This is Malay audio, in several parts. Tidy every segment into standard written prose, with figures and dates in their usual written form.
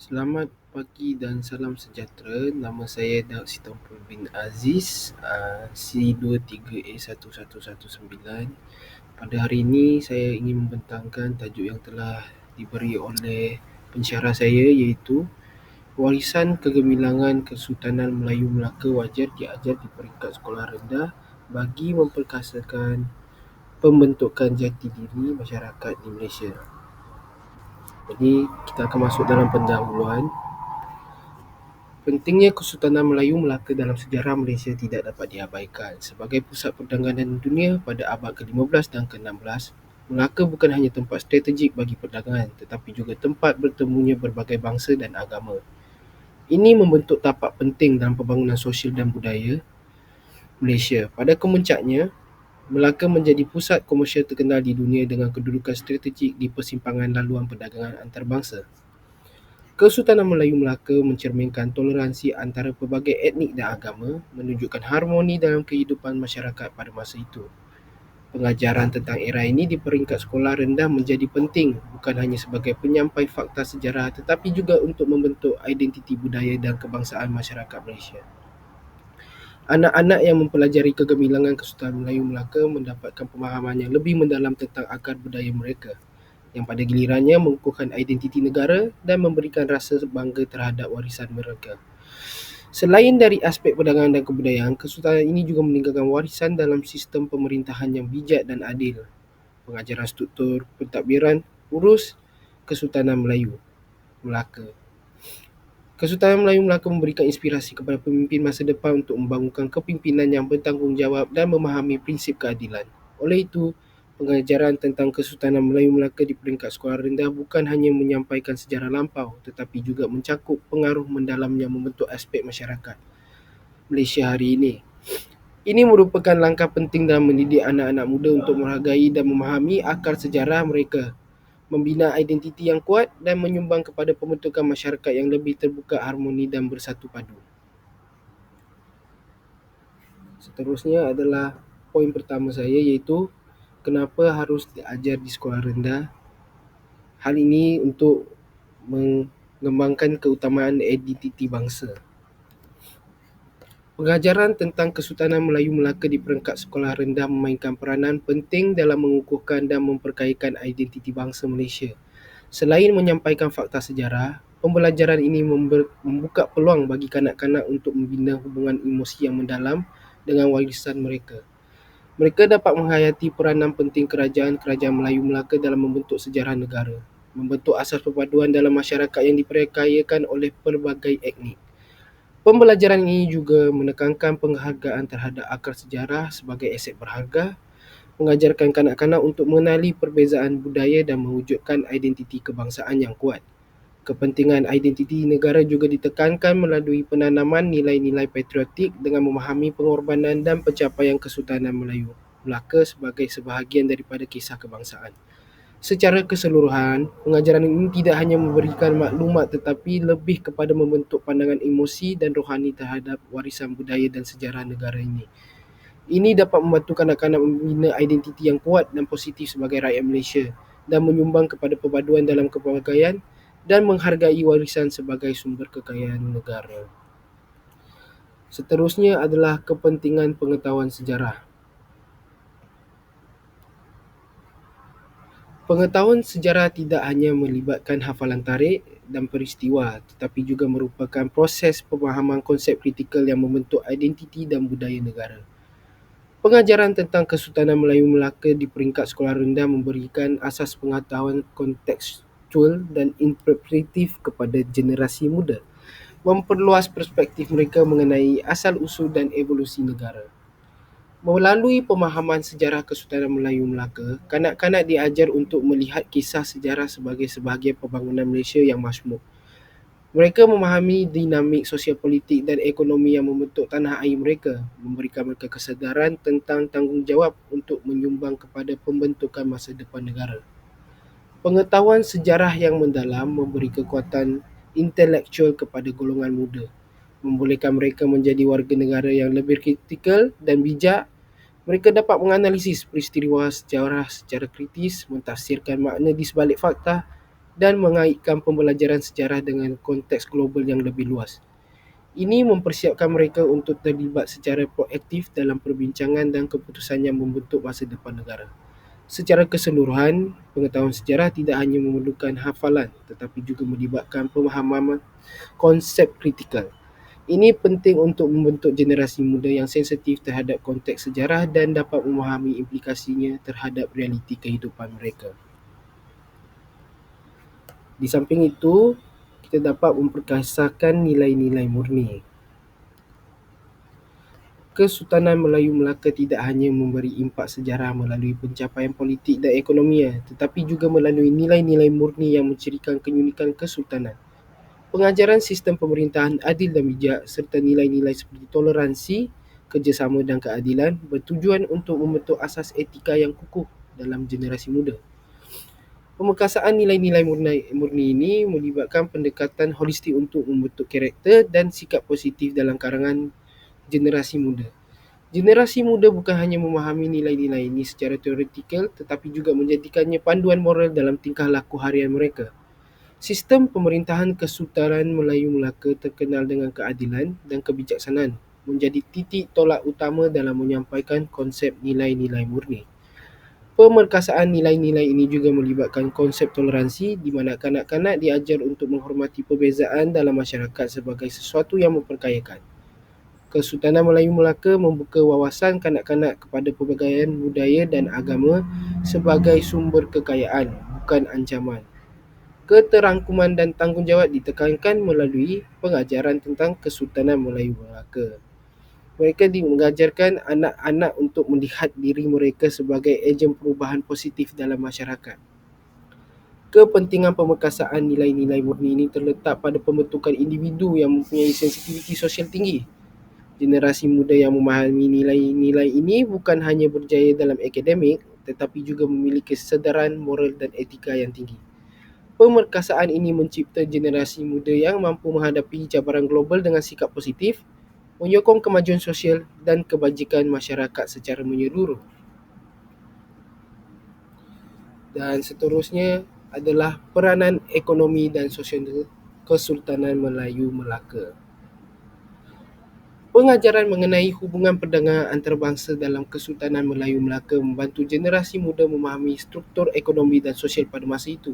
Selamat pagi dan salam sejahtera. Nama saya Daud Sitompul bin Aziz, C23A1119. Pada hari ini saya ingin membentangkan tajuk yang telah diberi oleh pensyarah saya, iaitu warisan kegemilangan Kesultanan Melayu Melaka wajar diajar di peringkat sekolah rendah bagi memperkasakan pembentukan jati diri masyarakat di Malaysia. Jadi kita akan masuk dalam pendahuluan. Pentingnya Kesultanan Melayu Melaka dalam sejarah Malaysia tidak dapat diabaikan. Sebagai pusat perdagangan dunia pada abad ke-15 dan ke-16, Melaka bukan hanya tempat strategik bagi perdagangan, tetapi juga tempat bertemunya berbagai bangsa dan agama. Ini membentuk tapak penting dalam pembangunan sosial dan budaya Malaysia. Pada kemuncaknya, Melaka menjadi pusat komersial terkenal di dunia dengan kedudukan strategik di persimpangan laluan perdagangan antarabangsa. Kesultanan Melayu Melaka mencerminkan toleransi antara pelbagai etnik dan agama, menunjukkan harmoni dalam kehidupan masyarakat pada masa itu. Pengajaran tentang era ini di peringkat sekolah rendah menjadi penting bukan hanya sebagai penyampai fakta sejarah tetapi juga untuk membentuk identiti budaya dan kebangsaan masyarakat Malaysia. Anak-anak yang mempelajari kegemilangan Kesultanan Melayu Melaka mendapatkan pemahaman yang lebih mendalam tentang akar budaya mereka, yang pada gilirannya mengukuhkan identiti negara dan memberikan rasa bangga terhadap warisan mereka. Selain dari aspek perdagangan dan kebudayaan, kesultanan ini juga meninggalkan warisan dalam sistem pemerintahan yang bijak dan adil, pengajaran struktur pentadbiran urus Kesultanan Melayu Melaka. Kesultanan Melayu Melaka memberikan inspirasi kepada pemimpin masa depan untuk membangunkan kepimpinan yang bertanggungjawab dan memahami prinsip keadilan. Oleh itu, pengajaran tentang Kesultanan Melayu Melaka di peringkat sekolah rendah bukan hanya menyampaikan sejarah lampau tetapi juga mencakup pengaruh mendalam yang membentuk aspek masyarakat Malaysia hari ini. Ini merupakan langkah penting dalam mendidik anak-anak muda untuk menghargai dan memahami akar sejarah mereka, membina identiti yang kuat dan menyumbang kepada pembentukan masyarakat yang lebih terbuka, harmoni dan bersatu padu. Seterusnya adalah poin pertama saya, iaitu kenapa harus diajar di sekolah rendah. Hal ini untuk mengembangkan keutamaan identiti bangsa. Pengajaran tentang Kesultanan Melayu Melaka di peringkat sekolah rendah memainkan peranan penting dalam mengukuhkan dan memperkayakan identiti bangsa Malaysia. Selain menyampaikan fakta sejarah, pembelajaran ini membuka peluang bagi kanak-kanak untuk membina hubungan emosi yang mendalam dengan warisan mereka. Mereka dapat menghayati peranan penting kerajaan-kerajaan Melayu Melaka dalam membentuk sejarah negara, membentuk asas perpaduan dalam masyarakat yang diperkayakan oleh pelbagai etnik. Pembelajaran ini juga menekankan penghargaan terhadap akar sejarah sebagai aset berharga, mengajarkan kanak-kanak untuk mengenali perbezaan budaya dan mewujudkan identiti kebangsaan yang kuat. Kepentingan identiti negara juga ditekankan melalui penanaman nilai-nilai patriotik dengan memahami pengorbanan dan pencapaian Kesultanan Melayu Melaka sebagai sebahagian daripada kisah kebangsaan. Secara keseluruhan, pengajaran ini tidak hanya memberikan maklumat tetapi lebih kepada membentuk pandangan emosi dan rohani terhadap warisan budaya dan sejarah negara ini. Ini dapat membantu kanak-kanak membina identiti yang kuat dan positif sebagai rakyat Malaysia dan menyumbang kepada perpaduan dalam kepelbagaian dan menghargai warisan sebagai sumber kekayaan negara. Seterusnya adalah kepentingan pengetahuan sejarah. Pengetahuan sejarah tidak hanya melibatkan hafalan tarikh dan peristiwa tetapi juga merupakan proses pemahaman konsep kritikal yang membentuk identiti dan budaya negara. Pengajaran tentang Kesultanan Melayu Melaka di peringkat sekolah rendah memberikan asas pengetahuan kontekstual dan interpretatif kepada generasi muda, memperluas perspektif mereka mengenai asal-usul dan evolusi negara. Melalui pemahaman sejarah Kesultanan Melayu Melaka, kanak-kanak diajar untuk melihat kisah sejarah sebagai sebahagian pembangunan Malaysia yang majmuk. Mereka memahami dinamik sosial politik dan ekonomi yang membentuk tanah air mereka, memberikan mereka kesedaran tentang tanggungjawab untuk menyumbang kepada pembentukan masa depan negara. Pengetahuan sejarah yang mendalam memberi kekuatan intelektual kepada golongan muda, membolehkan mereka menjadi warga negara yang lebih kritikal dan bijak. Mereka dapat menganalisis peristiwa sejarah secara kritis, mentafsirkan makna di sebalik fakta dan mengaitkan pembelajaran sejarah dengan konteks global yang lebih luas. Ini mempersiapkan mereka untuk terlibat secara proaktif dalam perbincangan dan keputusan yang membentuk masa depan negara. Secara keseluruhan, pengetahuan sejarah tidak hanya memerlukan hafalan tetapi juga melibatkan pemahaman konsep kritikal. Ini penting untuk membentuk generasi muda yang sensitif terhadap konteks sejarah dan dapat memahami implikasinya terhadap realiti kehidupan mereka. Di samping itu, kita dapat memperkasakan nilai-nilai murni. Kesultanan Melayu Melaka tidak hanya memberi impak sejarah melalui pencapaian politik dan ekonominya, tetapi juga melalui nilai-nilai murni yang mencirikan keunikan kesultanan. Pengajaran sistem pemerintahan adil dan bijak serta nilai-nilai seperti toleransi, kerjasama dan keadilan bertujuan untuk membentuk asas etika yang kukuh dalam generasi muda. Pemerkasaan nilai-nilai murni ini melibatkan pendekatan holistik untuk membentuk karakter dan sikap positif dalam kalangan generasi muda. Generasi muda bukan hanya memahami nilai-nilai ini secara teoretikal tetapi juga menjadikannya panduan moral dalam tingkah laku harian mereka. Sistem pemerintahan Kesultanan Melayu Melaka terkenal dengan keadilan dan kebijaksanaan, menjadi titik tolak utama dalam menyampaikan konsep nilai-nilai murni. Pemerkasaan nilai-nilai ini juga melibatkan konsep toleransi di mana kanak-kanak diajar untuk menghormati perbezaan dalam masyarakat sebagai sesuatu yang memperkayakan. Kesultanan Melayu Melaka membuka wawasan kanak-kanak kepada pelbagai budaya dan agama sebagai sumber kekayaan, bukan ancaman. Keterangkuman dan tanggungjawab ditekankan melalui pengajaran tentang Kesultanan Melayu Melaka. Mereka mengajarkan anak-anak untuk melihat diri mereka sebagai ejen perubahan positif dalam masyarakat. Kepentingan pemerkasaan nilai-nilai murni ini terletak pada pembentukan individu yang mempunyai sensitiviti sosial tinggi. Generasi muda yang memahami nilai-nilai ini bukan hanya berjaya dalam akademik tetapi juga memiliki kesedaran moral dan etika yang tinggi. Pemerkasaan ini mencipta generasi muda yang mampu menghadapi cabaran global dengan sikap positif, menyokong kemajuan sosial dan kebajikan masyarakat secara menyeluruh. Dan seterusnya adalah peranan ekonomi dan sosial Kesultanan Melayu Melaka. Pengajaran mengenai hubungan perdagangan antarabangsa dalam Kesultanan Melayu Melaka membantu generasi muda memahami struktur ekonomi dan sosial pada masa itu.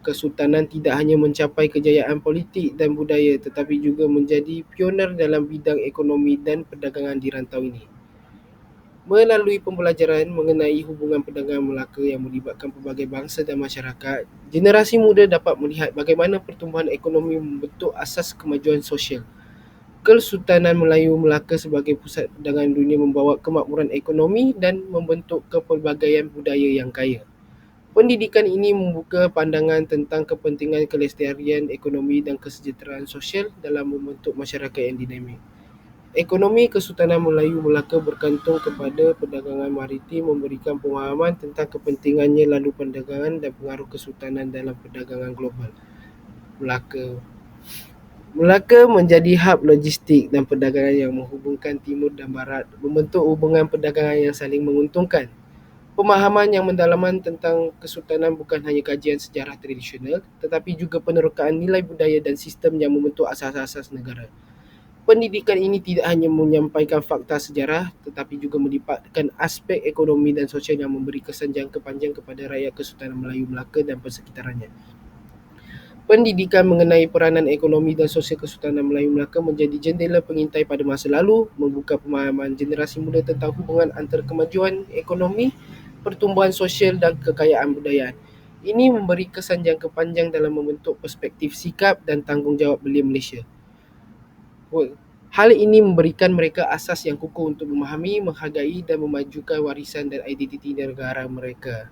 Kesultanan tidak hanya mencapai kejayaan politik dan budaya tetapi juga menjadi pioner dalam bidang ekonomi dan perdagangan di rantau ini. Melalui pembelajaran mengenai hubungan perdagangan Melaka yang melibatkan pelbagai bangsa dan masyarakat, generasi muda dapat melihat bagaimana pertumbuhan ekonomi membentuk asas kemajuan sosial. Kesultanan Melayu Melaka sebagai pusat perdagangan dunia membawa kemakmuran ekonomi dan membentuk kepelbagaian budaya yang kaya. Pendidikan ini membuka pandangan tentang kepentingan kelestarian ekonomi dan kesejahteraan sosial dalam membentuk masyarakat yang dinamik. Ekonomi Kesultanan Melayu Melaka bergantung kepada perdagangan maritim memberikan pemahaman tentang kepentingannya lalu perdagangan dan pengaruh kesultanan dalam perdagangan global. Melaka menjadi hub logistik dan perdagangan yang menghubungkan timur dan barat, membentuk hubungan perdagangan yang saling menguntungkan. Pemahaman yang mendalaman tentang kesultanan bukan hanya kajian sejarah tradisional tetapi juga penerokaan nilai budaya dan sistem yang membentuk asas-asas negara. Pendidikan ini tidak hanya menyampaikan fakta sejarah tetapi juga melibatkan aspek ekonomi dan sosial yang memberi kesan jangka panjang kepada rakyat Kesultanan Melayu Melaka dan persekitarannya. Pendidikan mengenai peranan ekonomi dan sosial Kesultanan Melayu Melaka menjadi jendela pengintai pada masa lalu, membuka pemahaman generasi muda tentang hubungan antara kemajuan ekonomi, pertumbuhan sosial dan kekayaan budayaan. Ini memberi kesan jangka panjang dalam membentuk perspektif sikap dan tanggungjawab belia Malaysia. Hal ini memberikan mereka asas yang kukuh untuk memahami, menghargai dan memajukan warisan dan identiti negara mereka.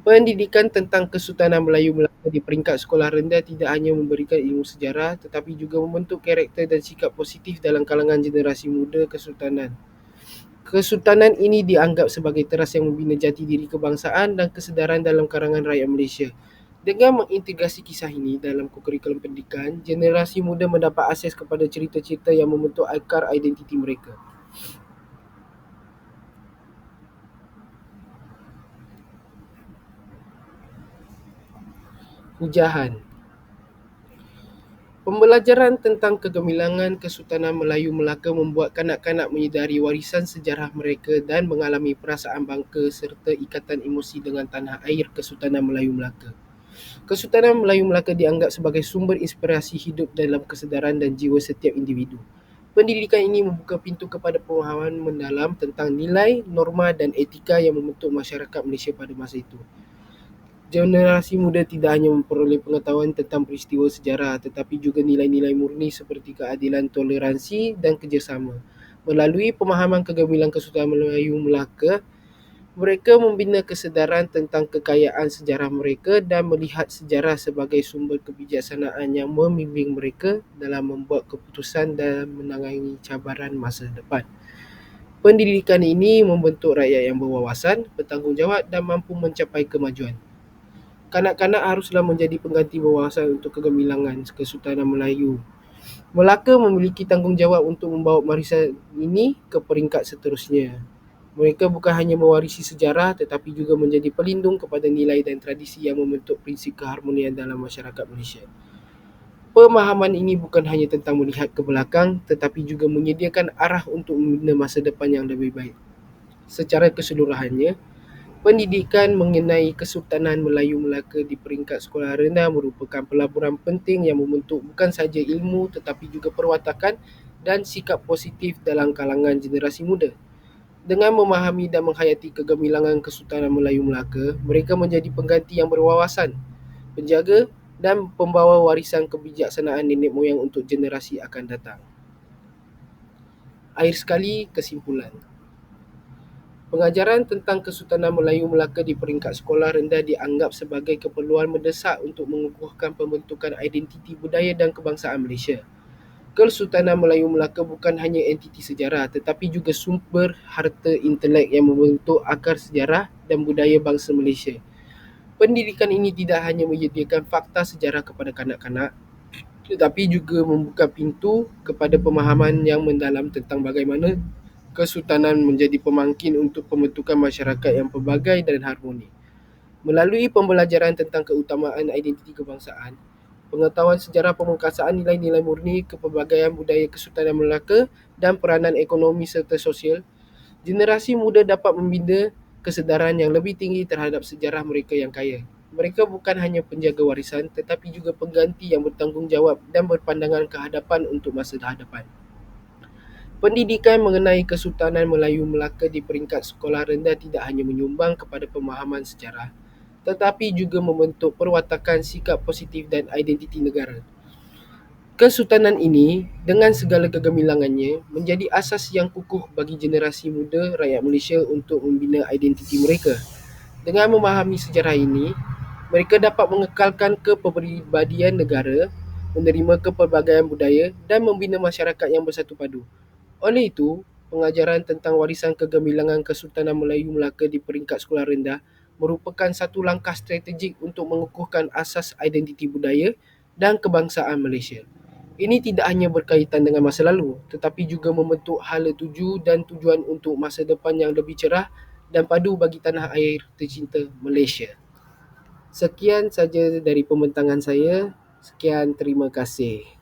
Pendidikan tentang Kesultanan Melayu Melaka di peringkat sekolah rendah tidak hanya memberikan ilmu sejarah tetapi juga membentuk karakter dan sikap positif dalam kalangan generasi muda Kesultanan. Kesultanan ini dianggap sebagai teras yang membina jati diri kebangsaan dan kesedaran dalam kalangan rakyat Malaysia. Dengan mengintegrasi kisah ini dalam kurikulum pendidikan, generasi muda mendapat akses kepada cerita-cerita yang membentuk akar identiti mereka. Hujahan. Pembelajaran tentang kegemilangan Kesultanan Melayu Melaka membuat kanak-kanak menyedari warisan sejarah mereka dan mengalami perasaan bangga serta ikatan emosi dengan tanah air Kesultanan Melayu Melaka. Kesultanan Melayu Melaka dianggap sebagai sumber inspirasi hidup dalam kesedaran dan jiwa setiap individu. Pendidikan ini membuka pintu kepada pemahaman mendalam tentang nilai, norma dan etika yang membentuk masyarakat Malaysia pada masa itu. Generasi muda tidak hanya memperoleh pengetahuan tentang peristiwa sejarah tetapi juga nilai-nilai murni seperti keadilan, toleransi dan kerjasama. Melalui pemahaman kegemilangan Kesultanan Melayu Melaka, mereka membina kesedaran tentang kekayaan sejarah mereka dan melihat sejarah sebagai sumber kebijaksanaan yang membimbing mereka dalam membuat keputusan dan menangani cabaran masa depan. Pendidikan ini membentuk rakyat yang berwawasan, bertanggungjawab dan mampu mencapai kemajuan. Kanak-kanak haruslah menjadi pengganti berwawasan untuk kegemilangan Kesultanan Melayu. Melaka memiliki tanggungjawab untuk membawa warisan ini ke peringkat seterusnya. Mereka bukan hanya mewarisi sejarah tetapi juga menjadi pelindung kepada nilai dan tradisi yang membentuk prinsip keharmonian dalam masyarakat Malaysia. Pemahaman ini bukan hanya tentang melihat ke belakang tetapi juga menyediakan arah untuk membina masa depan yang lebih baik. Secara keseluruhannya, pendidikan mengenai Kesultanan Melayu Melaka di peringkat sekolah rendah merupakan pelaburan penting yang membentuk bukan sahaja ilmu tetapi juga perwatakan dan sikap positif dalam kalangan generasi muda. Dengan memahami dan menghayati kegemilangan Kesultanan Melayu Melaka, mereka menjadi pengganti yang berwawasan, penjaga dan pembawa warisan kebijaksanaan nenek moyang untuk generasi akan datang. Akhir sekali, kesimpulan. Pengajaran tentang Kesultanan Melayu Melaka di peringkat sekolah rendah dianggap sebagai keperluan mendesak untuk mengukuhkan pembentukan identiti budaya dan kebangsaan Malaysia. Kesultanan Melayu Melaka bukan hanya entiti sejarah tetapi juga sumber harta intelek yang membentuk akar sejarah dan budaya bangsa Malaysia. Pendidikan ini tidak hanya menyediakan fakta sejarah kepada kanak-kanak tetapi juga membuka pintu kepada pemahaman yang mendalam tentang bagaimana Kesultanan menjadi pemangkin untuk pembentukan masyarakat yang pelbagai dan harmoni. Melalui pembelajaran tentang keutamaan identiti kebangsaan, pengetahuan sejarah pemungkasaan nilai-nilai murni kepelbagaian budaya Kesultanan Melaka dan peranan ekonomi serta sosial, generasi muda dapat membina kesedaran yang lebih tinggi terhadap sejarah mereka yang kaya. Mereka bukan hanya penjaga warisan tetapi juga pengganti yang bertanggungjawab dan berpandangan ke hadapan untuk masa hadapan. Pendidikan mengenai Kesultanan Melayu Melaka di peringkat sekolah rendah tidak hanya menyumbang kepada pemahaman sejarah, tetapi juga membentuk perwatakan sikap positif dan identiti negara. Kesultanan ini, dengan segala kegemilangannya, menjadi asas yang kukuh bagi generasi muda rakyat Malaysia untuk membina identiti mereka. Dengan memahami sejarah ini, mereka dapat mengekalkan kepribadian negara, menerima kepelbagaian budaya dan membina masyarakat yang bersatu padu. Oleh itu, pengajaran tentang warisan kegemilangan Kesultanan Melayu Melaka di peringkat sekolah rendah merupakan satu langkah strategik untuk mengukuhkan asas identiti budaya dan kebangsaan Malaysia. Ini tidak hanya berkaitan dengan masa lalu, tetapi juga membentuk hala tuju dan tujuan untuk masa depan yang lebih cerah dan padu bagi tanah air tercinta Malaysia. Sekian saja dari pembentangan saya. Sekian, terima kasih.